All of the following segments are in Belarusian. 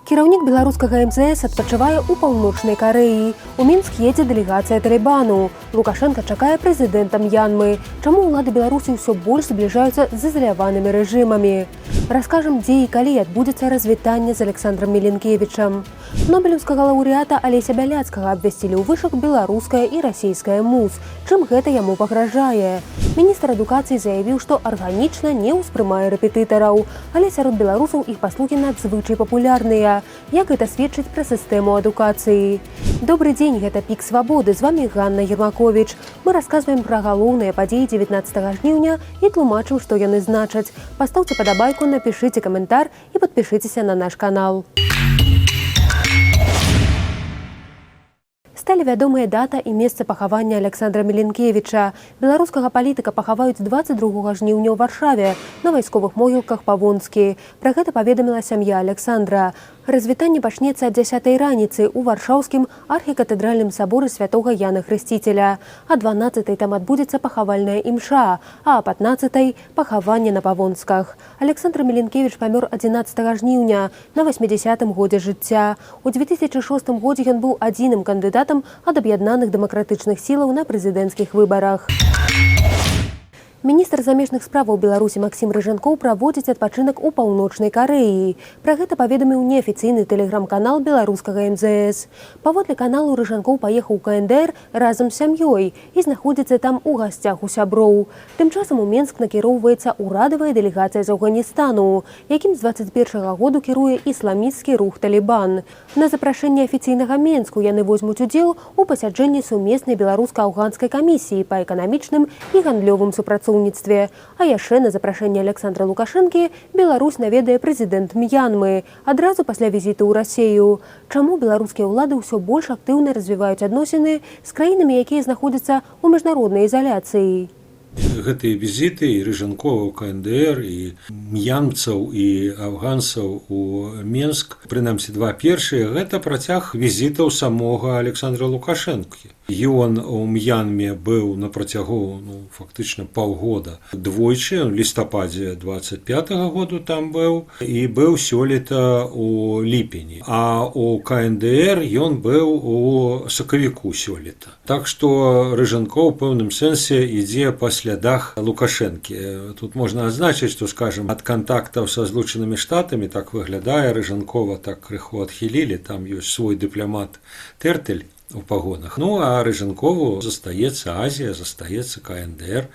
Кіраўнік беларускага МЗС адпачывае ў паўночнай Карэі. У Мінск едзе дэлегацыя Талібану. Лукашенка чакае прэзідэнта М'янмы. Чаму ўлады Беларусі ўсё больш збліжаюцца з ізаляванымі рэжымамі? Раскажам, дзе і калі адбудзецца развітанне з Александром Міленкевічам. Нобелеўскага лаўрэата Алеся Бяляцкага абвясцілі ў вышак беларуская і расійская МУЗ. Чым гэта яму пагражае? Міністр адукацыі заявіў, што арганічна не ўспрымае рэпетытараў, але сярод беларусаў іх паслугі надзвычай папулярныя. Як гэта сведчыць пра сістэму адукацыі? Добры дзень, гэта Пік Свабоды. З вами Ганна Ермакович. Мы расказваем пра галоўныя падзеі 19 жніўня і тлумачым, што яны значаць. Пастаўце падабайку, напішыце каментар і падпішыцеся на наш канал. Сталі вядомыя дата і месца пахавання Александра Міленкевіча. Беларускага палітыка пахаваюць 22 жніўня ў Варшаве на вайсковых могілках па-вонскі. Пра гэта паведаміла сям'я Александра. Развітанне пачнецца ад 10 раніцы ў варшаўскім архікатэдральным саборы святога Яна Хрысціцеля. А 12 там адбудзецца пахавальная імша, а 15 пахаванне на павонсках. Александр Міленкевіч памёр 11 жніўня на 80-м годзе жыцця. У 2006 годзе ён быў адзіным кандыдатам ад аб'яднаных дэмакратычных сілаў на прэзідэнцкіх выбарах. Міністр замежных справаў Беларусі Максім Рыжанкоў праводзіць адпачынак у паўночнай Карэі. Пра гэта паведаміў неафіцыйны тэлеграм-канал беларускага МЗС. Паводле каналу Рыжанкоў паехаў у КНДР разам з сям'ёй і знаходзіцца там у гасцях у сяброў. Тым часам у Менск накіроўваецца ўрадавая дэлегацыя з Афганістану, якім з 21 году кіруе ісламісцкі рух Талібан. На запрашэнне афіцыйнага Менску яны возьмуць удзел у пасяджэнні сумеснай беларуска-афганскай камісіі па эканамічным і гандлёвым супрацоўніцтве. А яшчэ на запрашэнне Александра Лукашэнкі Беларусь наведае прэзідэнт М'янмы адразу пасля візіту ў Расею. Чаму беларускія ўлады ўсё больш актыўна развіваюць адносіны з краінамі, якія знаходзяцца ў міжнароднай изаляцыі? Гэтыя візіты і Рыжанкова ў КНДР, і м'янмцаў, і афганцаў у Менск, прынамсі два першыя, гэта працяг візітаў самога Александра Лукашэнкі. Ён у М'янме быў на працягу фактычна паўгода двойчы, у лістападзе 25-го году там быў, і быў сёлета у ліпені. А у КНДР ён быў у сакавіку сёлета. Так што Рыжанкоў у пэўным сэнсе ідзе па слядах Лукашэнкі. Тут можна адзначыць, што, скажем, ад кантактаў са Злучанымі Штатамі так выглядае, Рыжанкова так крыху адхілілі, там ёсць свой дыпламат Тэртэль у пагонах. Ну, а Рыжанкову застаецца Азія, застаецца КНДР,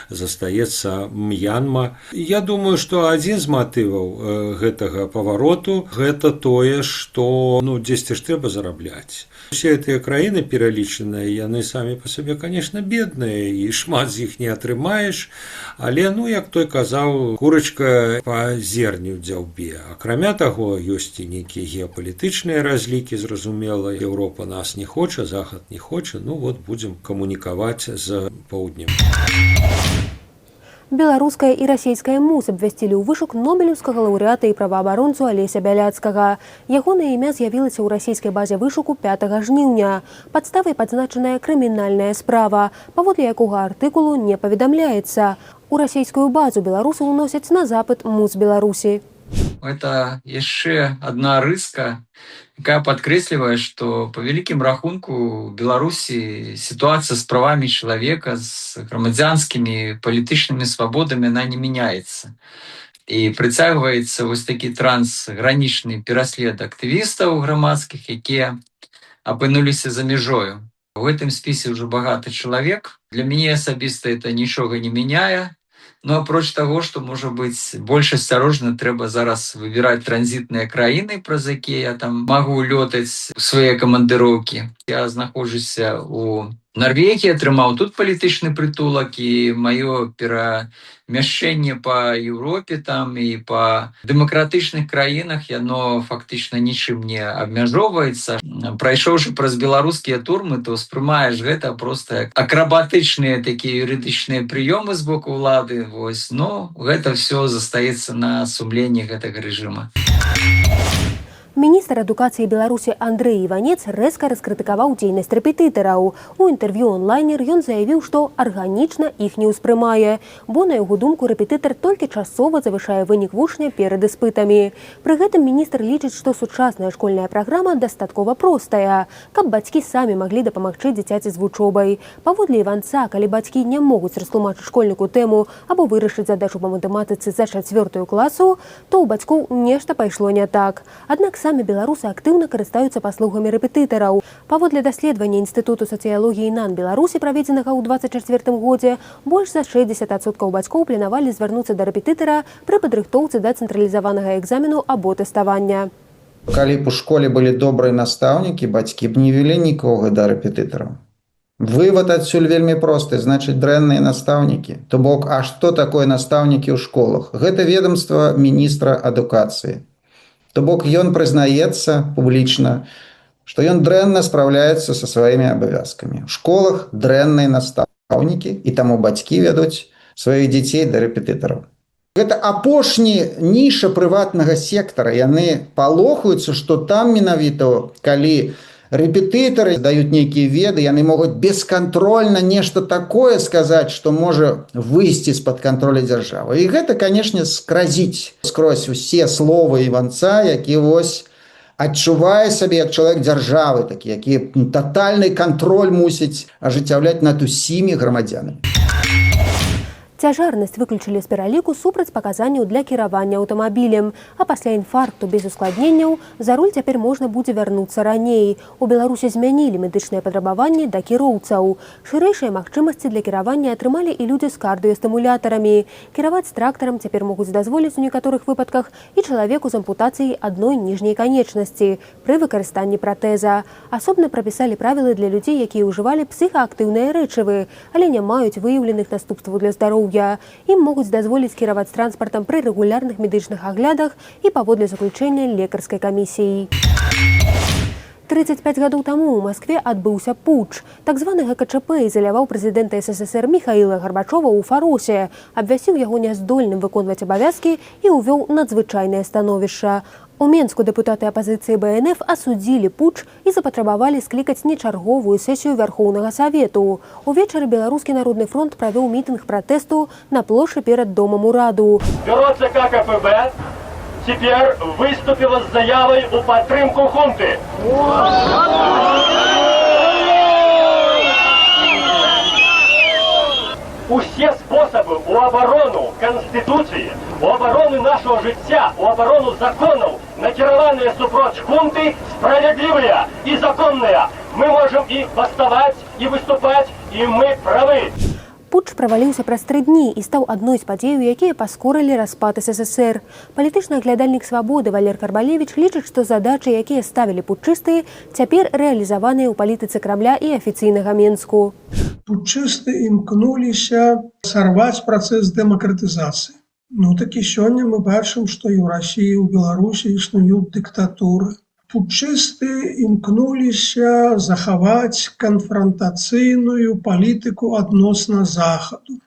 застаецца М'янма. Я думаю, што адзін з матываў гэтага павароту гэта тое, што дзесьці ж трэба зарабляць. Усе гэтыя краіны пералічаныя, яны самі па сабе, конечно, бедныя, і шмат з іх не атрымаеш, але, як той казаў, курачка па зерню дзяўбе. Акрамя таго, ёсць і нейкія геапалітычныя разлікі, зразумела, Еўропа нас не хоча, Захад не хоча, будзем камунікаваць з паўднем. Беларуская і расійская МУЗ абвясцілі ў вышук нобелеўскага лаўрэата і праваабаронцу Алеся Бяляцкага. Ягонае імя з'явілася ў расійскай базе вышуку 5 жніўня. Падставай падзначаная крымінальная справа, паводле якога артыкулу не паведамляецца. У расійскую базу беларусаў уносяць на запыт МУЗ Беларусі. Это яшчэ одна рыска, якая падкрэслівае, што па вялікім рахунку Беларусі сітуацыя з правамі чалавека, з грамадзянскімі палітычнымі свабодамі, она не мяняецца. І прыцягваецца вось такі трансгранічны пераслед актывістаў грамадскіх, якія апынуліся за мяжою. У гэтым спісе ўжо багаты чалавек. Для мяне асабіста это нічога не мяняе. Апроч таго, што, можа быць, больш асцярожна трэба зараз выбіраць транзітныя краіны, праз якія я там магу лётаць у свае камандыроўкі. Я знаходжуся ў Нарвегіі, атрымаў тут палітычны прытулак, і маё перамяшчэнне па Еўропе там і па дэмакратычных краінах, яно фактычна нічым не абмяжоўваецца. Прайшоўшы праз беларускія турмы, то ўспрымаеш гэта проста як акрабатычныя такія юрыдычныя прыёмы з боку ўлады. Гэта ўсё застаецца на сумленні гэтага рэжыма. Міністр Міністр адукацыі Беларусі Андрэй Іванец рэзка раскрытыкаваў дзейнасць рэпетытараў. У інтэрв'ю онлайнер ён заявіў, што арганічна іх не ўспрымае, бо, на яго думку, рэпетытар толькі часова завышае вынік вучня перад іспытамі. Пры гэтым міністр лічыць, што сучасная школьная праграма дастаткова простая, каб бацькі самі маглі дапамагчы дзіцяці з вучобай. Паводле Іванца, калі бацькі не могуць растлумачыць школьніку тэму або вырашыць задачу па матэматыцы за 4 класу, то ў бацькоў нешта пайшло не так. Аднак самі беларусы актыўна карыстаюцца паслугамі рэпетытараў. Паводле даследавання Інстытуту сацыялогіі НАН Беларусі, праведзенага ў 2024 годзе, больш за 60% бацькоў планавалі звярнуцца да рэпетытара пры падрыхтоўцы да цэнтралізаванага экзамену або тэставання. Калі б у школе былі добрыя настаўнікі, бацькі б не вялі нікога да рэпетытараў. Вывод адсюль вельмі просты, значыць дрэнныя настаўнікі. То бок, а што такое настаўнікі ў школах? Гэта ведомства міністра адукацыі. То бок ён прызнаецца публічна, што ён дрэнна спраўляецца са сваімі абавязкамі. У школах дрэнныя настаўнікі, і таму бацькі вядуць сваіх дзяцей да рэпетытараў. Гэта апошні ніша прыватнага сектара. Яны палохаюцца, што там менавіта, калі рэпетытары даюць нейкія веды, яны могуць бескантрольна нешта такое сказаць, што можа выйсці з-пад кантролю дзяржавы. І гэта, канешне, скразіць скрозь усе словы Іванца, які вось адчувае сабе як чалавек дзяржавы, такі, які татальны кантроль мусіць ажыццяўляць над усімі грамадзянамі. Цяжарнасць выключылі з пераліку супраць паказанняў для кіравання аўтамабілем, а пасля інфаркту без ускладненняў за руль цяпер можна будзе вярнуцца раней. У Беларусі змянілі медычныя патрабаванні да кіроўцаў. Шырэйшыя магчымасці для кіравання атрымалі і людзі з кардыёстымулятарамі. Кіраваць трактарам цяпер могуць дазволіць у некаторых выпадках і чалавеку з ампутацыяй адной ніжняй канечнасці пры выкарыстанні пратэза. Асобна прапісалі правілы для людзей, якія ўжывалі псіхаактыўныя рэчывы, але не маюць выяўленых наступстваў для здароўя. Ім могуць дазволіць кіраваць транспартам пры рэгулярных медычных аглядах і паводле заключэння лекарскай камісіі. 35 гадоў таму ў Маскве адбыўся путч. Так званы ГКЧП ізаляваў прэзідэнта СССР Міхаіла Гарбачова ў Фаросе, абвясціў яго няздольным выконваць абавязкі і ўвёў надзвычайнае становішча. У Менску дэпутаты апазіцыі БНФ асудзілі путч і запатрабавалі склікаць нечарговую сесію Вярхоўнага Савету. Увечары Беларускі народны фронт правёў мітынг пратэсту на плошчы перад домам ураду. Бюро ЦК КПБ теперь выступило с заявой о поддержку хунты. Усе способы у оборону Конституции, у обороны нашего життя, у оборону законов, накіраваныя супроць хунты, справедливые и законные. Мы можем и восставать, и выступать, и мы правы. Путч праваліўся праз 3 дні і стаў адной з падзеяў, якія паскорылі распад СССР. Палітычны аглядальнік «Свабоды» Валер Карбалевіч лічыць, што задачы, якія ставілі путчысты, цяпер рэалізаваныя ў палітыцы Крамля і афіцыйнага Менску. Путчысты імкнуліся сарваць працэс дэмакратызацыі. Так і сёння мы бачым, што і ў Расіі, і ў Беларусі існуюць дыктатуры. Путчысты імкнуліся захаваць канфрантацыйную палітыку адносна Захаду.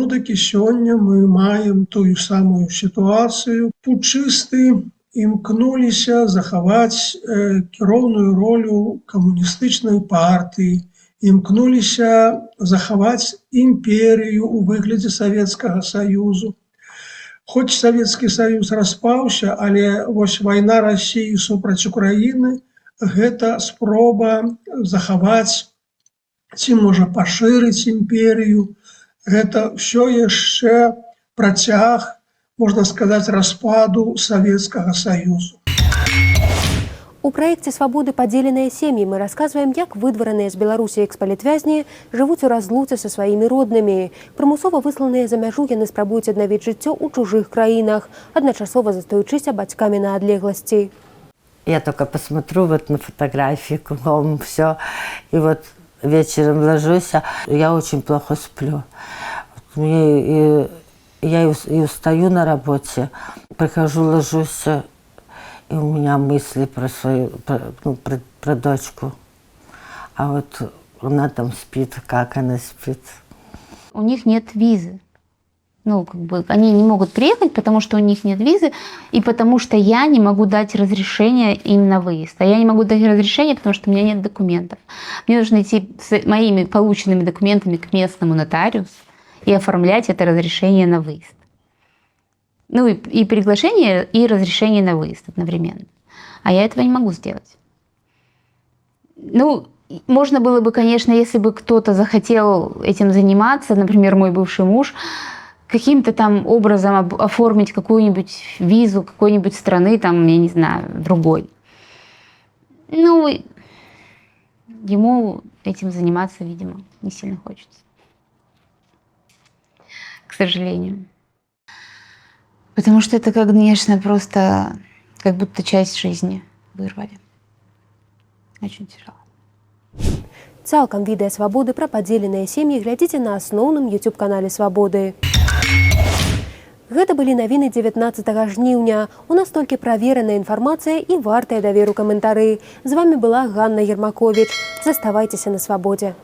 Так і сёння мы маем тую самую сітуацыю. Путчысты імкнуліся захаваць кіроўную ролю камуністычнай партыі, імкнуліся захаваць імперію ў выглядзе Савецкага Саюзу. Хоць Савецкі Саюз распаўся, але вось вайна Расіі супраць Украіны – гэта спроба захаваць ці, можа, пашырыць імперію. Гэта ўсё яшчэ працяг, можна сказаць, распаду Савецкага Саюзу. У праекце «Свабоды. Падзеленыя сем'і» мы расказваем, як выдвараныя з Беларусі экспалітвязні жывуць у разлуцы са сваімі роднымі. Прымусова высланыя за мяжу яны спрабуюць аднавіць жыццё ў чужых краінах, адначасова застаючыся бацькамі на адлегласці. Я только посмотрю на фотографии, кругом все, и вечером ложусь, я очень плохо сплю. Я и устаю на работе, прихожу, ложусь, и у меня мысли про свою, про дочку. А она там спит, как она спит. У них нет визы. Ну, как бы они не могут приехать, потому что у них нет визы, и потому что я не могу дать разрешение им на выезд. А я не могу дать разрешение, потому что у меня нет документов. Мне нужно идти с моими полученными документами к местному нотариусу и оформлять это разрешение на выезд. Ну, и приглашение, и разрешение на выезд одновременно. А я этого не могу сделать. Ну, можно было бы, конечно, если бы кто-то захотел этим заниматься, например, мой бывший муж, каким-то там образом оформить какую-нибудь визу какой-нибудь страны, там, я не знаю, другой. Ну, ему этим заниматься, видимо, не сильно хочется. К сожалению. Потому что это, конечно, просто как будто часть жизни вырвали. Очень тяжело. Цалкам відэа «Свабоды» пра падзеленыя сем'і глядзіце на асноўным YouTube-канале «Свабоды». Гэта былі навіны 19 жніўня. У нас толькі правераная інфармацыя і вартая даверу каментары. З вамі была Ганна Ермакович. Заставайцеся на свабодзе.